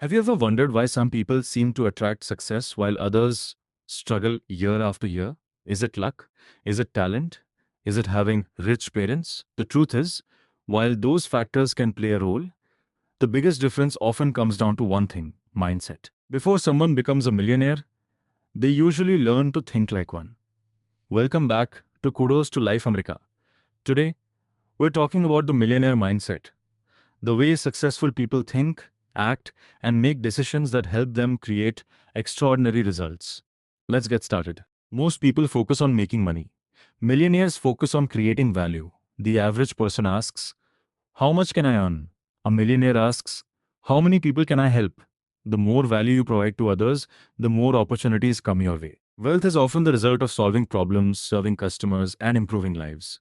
Have you ever wondered why some people seem to attract success while others struggle year after year? Is it luck? Is it talent? Is it having rich parents? The truth is, while those factors can play a role, the biggest difference often comes down to one thing: mindset. Before someone becomes a millionaire, they usually learn to think like one. Welcome back to Kudos to Life America. Today, we're talking about the millionaire mindset, the way successful people think, act, and make decisions that help them create extraordinary results. Let's get started. Most people focus on making money. Millionaires focus on creating value. The average person asks, how much can I earn? A millionaire asks, how many people can I help? The more value you provide to others, the more opportunities come your way. Wealth is often the result of solving problems, serving customers, and improving lives.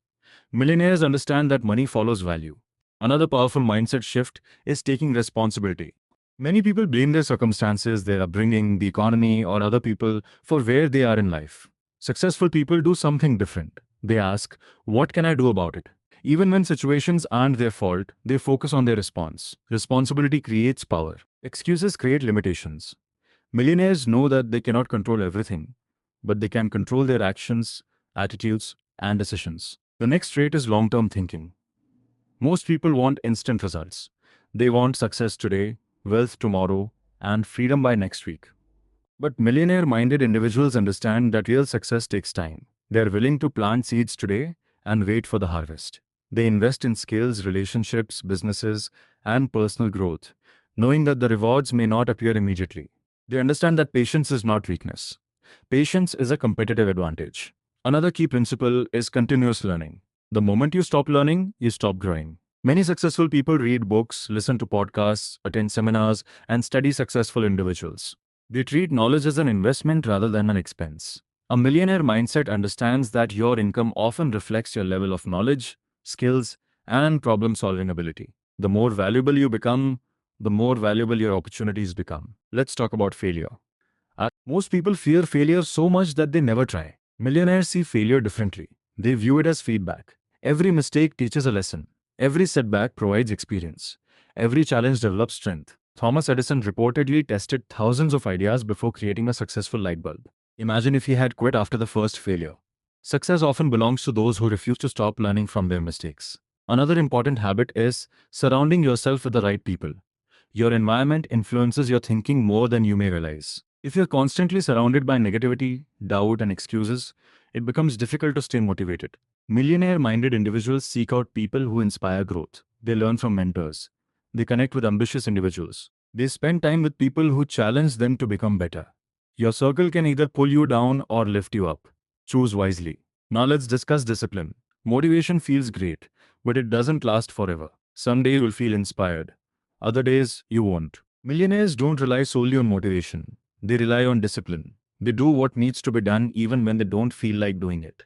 Millionaires understand that money follows value. Another powerful mindset shift is taking responsibility. Many people blame their circumstances, their upbringing, the economy, or other people for where they are in life. Successful people do something different. They ask, what can I do about it? Even when situations aren't their fault, they focus on their response. Responsibility creates power. Excuses create limitations. Millionaires know that they cannot control everything, but they can control their actions, attitudes, and decisions. The next trait is long-term thinking. Most people want instant results. They want success today, wealth tomorrow, and freedom by next week. But millionaire-minded individuals understand that real success takes time. They are willing to plant seeds today and wait for the harvest. They invest in skills, relationships, businesses, and personal growth, knowing that the rewards may not appear immediately. They understand that patience is not weakness. Patience is a competitive advantage. Another key principle is continuous learning. The moment you stop learning, you stop growing. Many successful people read books, listen to podcasts, attend seminars, and study successful individuals. They treat knowledge as an investment rather than an expense. A millionaire mindset understands that your income often reflects your level of knowledge, skills, and problem-solving ability. The more valuable you become, the more valuable your opportunities become. Let's talk about failure. Most people fear failure so much that they never try. Millionaires see failure differently. They view it as feedback. Every mistake teaches a lesson. Every setback provides experience. Every challenge develops strength. Thomas Edison reportedly tested thousands of ideas before creating a successful light bulb. Imagine if he had quit after the first failure. Success often belongs to those who refuse to stop learning from their mistakes. Another important habit is surrounding yourself with the right people. Your environment influences your thinking more than you may realize. If you're constantly surrounded by negativity, doubt, and excuses, it becomes difficult to stay motivated. Millionaire-minded individuals seek out people who inspire growth. They learn from mentors. They connect with ambitious individuals. They spend time with people who challenge them to become better. Your circle can either pull you down or lift you up. Choose wisely. Now let's discuss discipline. Motivation feels great, but it doesn't last forever. Some days you'll feel inspired. Other days, you won't. Millionaires don't rely solely on motivation. They rely on discipline. They do what needs to be done even when they don't feel like doing it.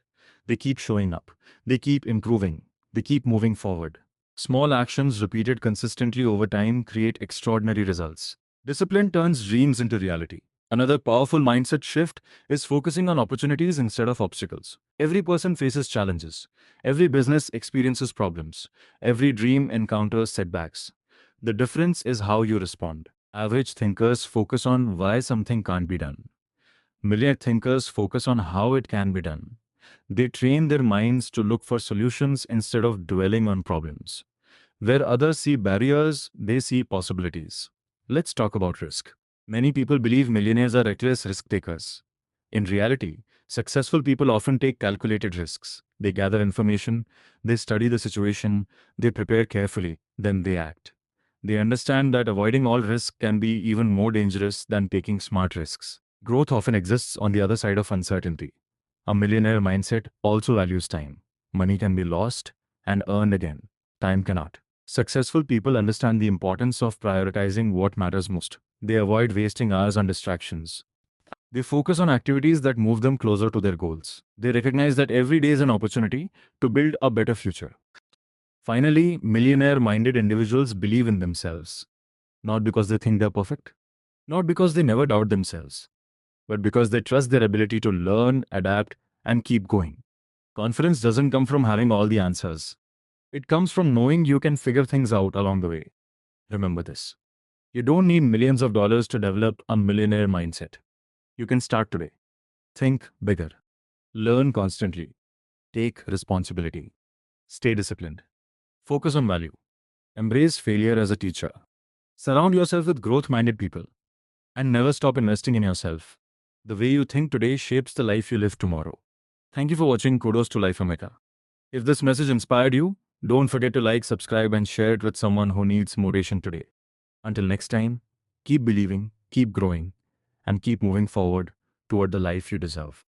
They keep showing up. They keep improving. They keep moving forward. Small actions repeated consistently over time create extraordinary results. Discipline turns dreams into reality. Another powerful mindset shift is focusing on opportunities instead of obstacles. Every person faces challenges. Every business experiences problems. Every dream encounters setbacks. The difference is how you respond. Average thinkers focus on why something can't be done. Millionaire thinkers focus on how it can be done. They train their minds to look for solutions instead of dwelling on problems. Where others see barriers, they see possibilities. Let's talk about risk. Many people believe millionaires are reckless risk takers. In reality, successful people often take calculated risks. They gather information, they study the situation, they prepare carefully, then they act. They understand that avoiding all risk can be even more dangerous than taking smart risks. Growth often exists on the other side of uncertainty. A millionaire mindset also values time. Money can be lost and earned again. Time cannot. Successful people understand the importance of prioritizing what matters most. They avoid wasting hours on distractions. They focus on activities that move them closer to their goals. They recognize that every day is an opportunity to build a better future. Finally, millionaire-minded individuals believe in themselves, not because they think they're perfect, not because they never doubt themselves, but because they trust their ability to learn, adapt, and keep going. Confidence doesn't come from having all the answers. It comes from knowing you can figure things out along the way. Remember this. You don't need millions of dollars to develop a millionaire mindset. You can start today. Think bigger. Learn constantly. Take responsibility. Stay disciplined. Focus on value. Embrace failure as a teacher. Surround yourself with growth minded people. And never stop investing in yourself. The way you think today shapes the life you live tomorrow. Thank you for watching Kudos to Life Omega. If this message inspired you, don't forget to like, subscribe, and share it with someone who needs motivation today. Until next time, keep believing, keep growing, and keep moving forward toward the life you deserve.